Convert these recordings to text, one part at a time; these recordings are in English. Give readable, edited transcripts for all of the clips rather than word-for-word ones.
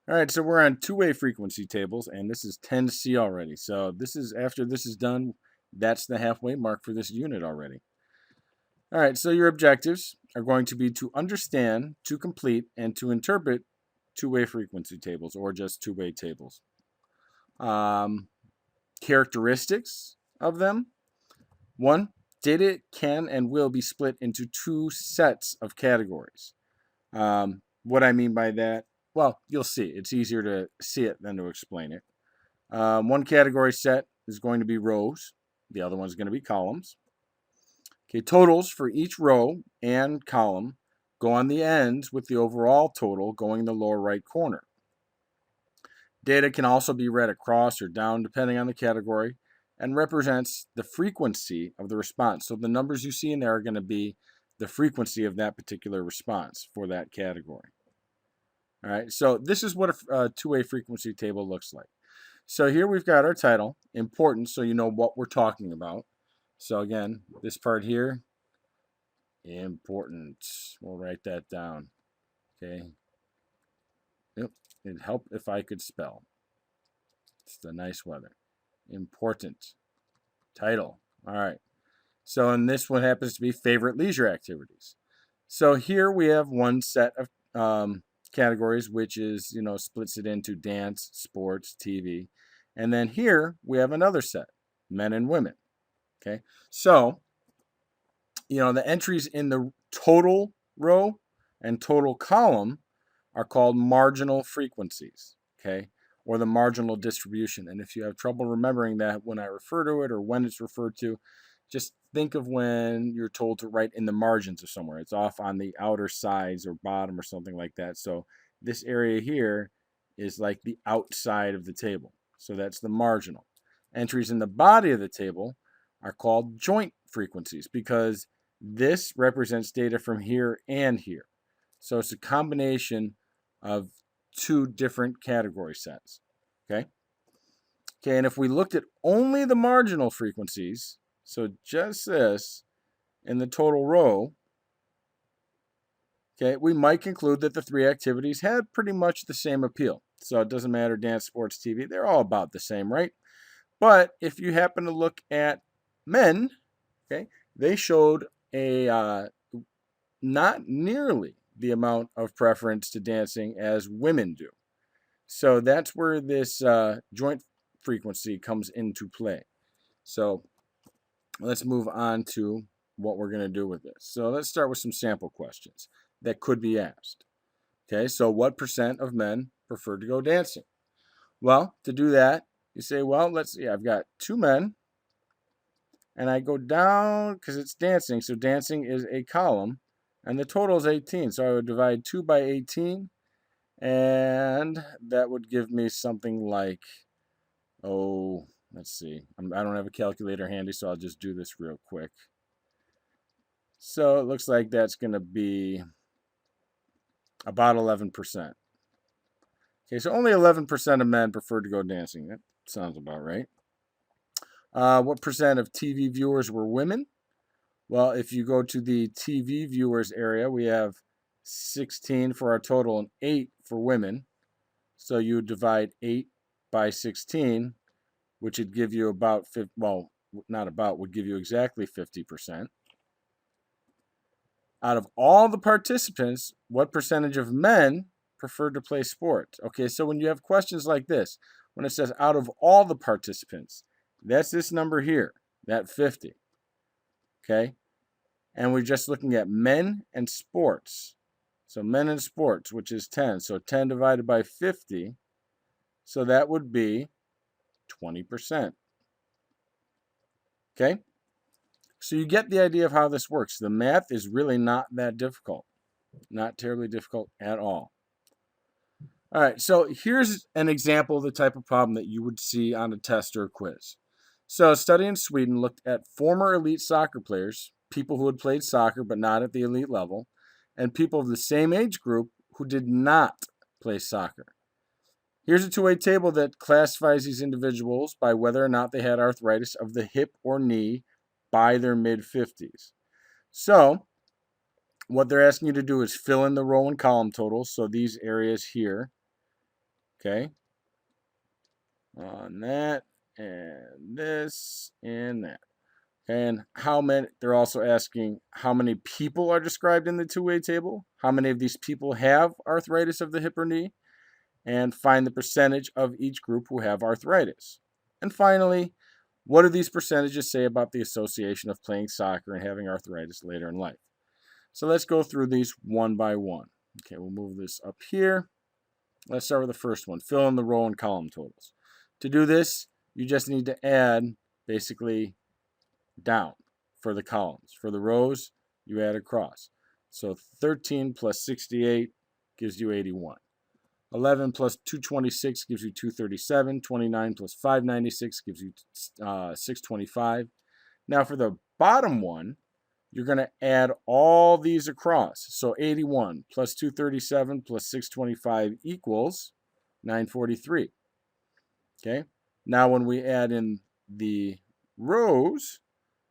All right, so we're on two-way frequency tables, and this is 10C already. So this is after this is done, that's the halfway mark for this unit already. All right, so your objectives are going to be to understand, to complete, and to interpret two-way frequency tables or just two-way tables. Um, Characteristics of them. One, data can and will be split into two sets of categories. What I mean by that, well, you'll see. It's easier to see it than to explain it. One category set is going to be rows. The other one's going to be columns. Okay, totals for each row and column go on the ends with the overall total going in the lower right corner. Data can also be read across or down depending on the category and represents the frequency of the response. So the numbers you see in there are going to be the frequency of that particular response for that category. All right, so this is what a two-way frequency table looks like. So here we've got our title, important, so you know what we're talking about. So again, this part here, important. We'll write that down. Okay. Yep. It'd help if I could spell. It's the nice weather. Important. Title. All right. So and this one happens to be favorite leisure activities. So here we have one set of categories, which is, splits it into dance, sports, TV. And then here we have another set, men and women. Okay. So, the entries in the total row and total column are called marginal frequencies, okay, or the marginal distribution. And if you have trouble remembering that when I refer to it or when it's referred to, just think of when you're told to write in the margins of somewhere. It's off on the outer sides or bottom or something like that. So this area here is like the outside of the table. So that's the marginal. Entries in the body of the table are called joint frequencies because this represents data from here and here. So it's a combination of two different category sets. Okay? Okay, and if we looked at only the marginal frequencies, so just this in the total row, okay, we might conclude that the three activities had pretty much the same appeal. So it doesn't matter, dance, sports, TV, they're all about the same, right? But if you happen to look at men, okay, they showed a not nearly the amount of preference to dancing as women do. So that's where this joint frequency comes into play. So let's move on to what we're going to do with this. So let's start with some sample questions that could be asked. Okay, so what percent of men prefer to go dancing? Well, to do that, you say, well, let's see, I've got two men, and I go down because it's dancing. So dancing is a column, and the total is 18. So I would divide 2 by 18, and that would give me something like, let's see. I don't have a calculator handy, so I'll just do this real quick. So it looks like that's going to be about 11%. Okay, so only 11% of men prefer to go dancing. That sounds about right. What percent of TV viewers were women? Well, if you go to the TV viewers area, we have 16 for our total and 8 for women. So you divide 8 by 16, which would give you about, would give you exactly 50%. Out of all the participants, what percentage of men prefer to play sports? Okay, so when you have questions like this, when it says out of all the participants, that's this number here, that 50. Okay? And we're just looking at men and sports. So men and sports, which is 10. So 10 divided by 50. So that would be 20%. Okay? So you get the idea of how this works. The math is really not that difficult. Not terribly difficult at all. All right, so here's an example of the type of problem that you would see on a test or a quiz. So a study in Sweden looked at former elite soccer players, people who had played soccer but not at the elite level, and people of the same age group who did not play soccer. Here's a two-way table that classifies these individuals by whether or not they had arthritis of the hip or knee by their mid-50s. So what they're asking you to do is fill in the row and column totals, so these areas here. Okay. On that, and this, and that. And how many, they're also asking how many people are described in the two-way table. How many of these people have arthritis of the hip or knee? And find the percentage of each group who have arthritis. And finally, what do these percentages say about the association of playing soccer and having arthritis later in life? So let's go through these one by one. Okay, we'll move this up here. Let's start with the first one. Fill in the row and column totals. To do this, you just need to add basically down for the columns. For the rows, you add across. So 13 plus 68 gives you 81. 11 plus 226 gives you 237. 29 plus 596 gives you 625. Now for the bottom one, you're going to add all these across. So 81 plus 237 plus 625 equals 943. Okay. Now when we add in the rows,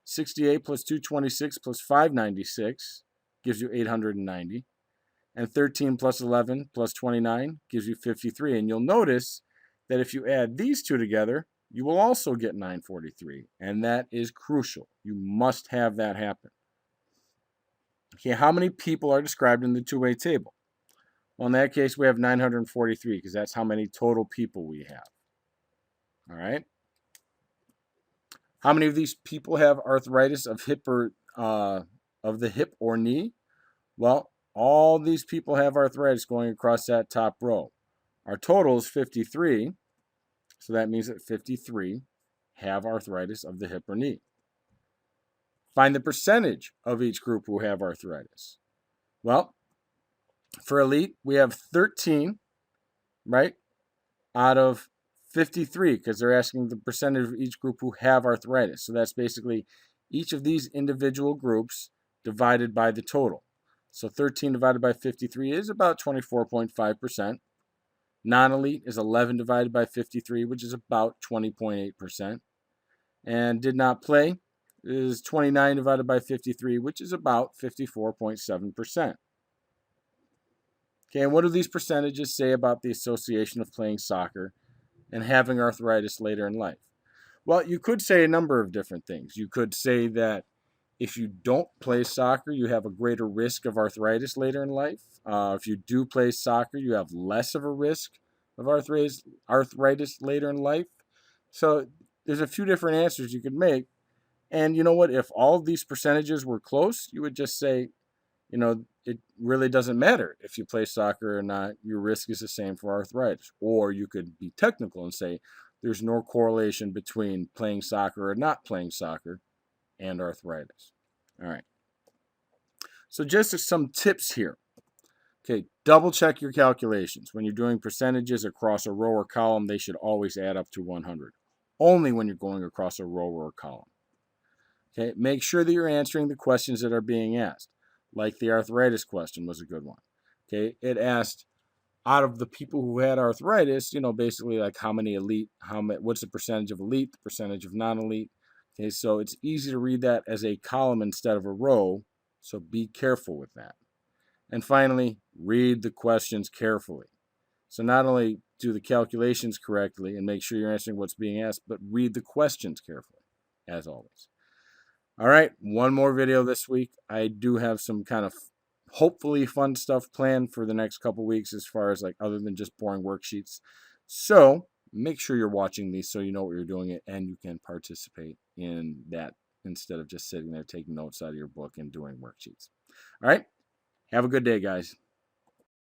68 plus 226 plus 596 gives you 890. And 13 plus 11 plus 29 gives you 53. And you'll notice that if you add these two together, you will also get 943. And that is crucial. You must have that happen. Okay, how many people are described in the two-way table? Well, in that case, we have 943 because that's how many total people we have. All right. How many of these people have arthritis of of the hip or knee? Well, all these people have arthritis going across that top row. Our total is 53, so that means that 53 have arthritis of the hip or knee. Find the percentage of each group who have arthritis. Well, for elite, we have 13, right, out of 53, because they're asking the percentage of each group who have arthritis. So that's basically each of these individual groups divided by the total. So 13 divided by 53 is about 24.5%. Non-elite is 11 divided by 53, which is about 20.8%. And did not play is 29 divided by 53, which is about 54.7%. Okay, and what do these percentages say about the association of playing soccer and having arthritis later in life? Well, you could say a number of different things. You could say that if you don't play soccer, you have a greater risk of arthritis later in life. If you do play soccer, you have less of a risk of arthritis later in life. So there's a few different answers you could make. And you know what? If all of these percentages were close, you would just say, it really doesn't matter if you play soccer or not. Your risk is the same for arthritis. Or you could be technical and say there's no correlation between playing soccer or not playing soccer and arthritis. All right. So just some tips here. Okay, double check your calculations. When you're doing percentages across a row or column, they should always add up to 100. Only when you're going across a row or a column. Okay, make sure that you're answering the questions that are being asked. Like the arthritis question was a good one. Okay, it asked, out of the people who had arthritis, basically like how many elite, what's the percentage of elite, the percentage of non-elite. Okay, so it's easy to read that as a column instead of a row, so be careful with that. And finally, read the questions carefully. So not only do the calculations correctly and make sure you're answering what's being asked, but read the questions carefully, as always. All right, one more video this week. I do have some kind of hopefully fun stuff planned for the next couple weeks as far as like other than just boring worksheets. So make sure you're watching these so you know what you're doing and you can participate in that instead of just sitting there taking notes out of your book and doing worksheets. All right, have a good day, guys.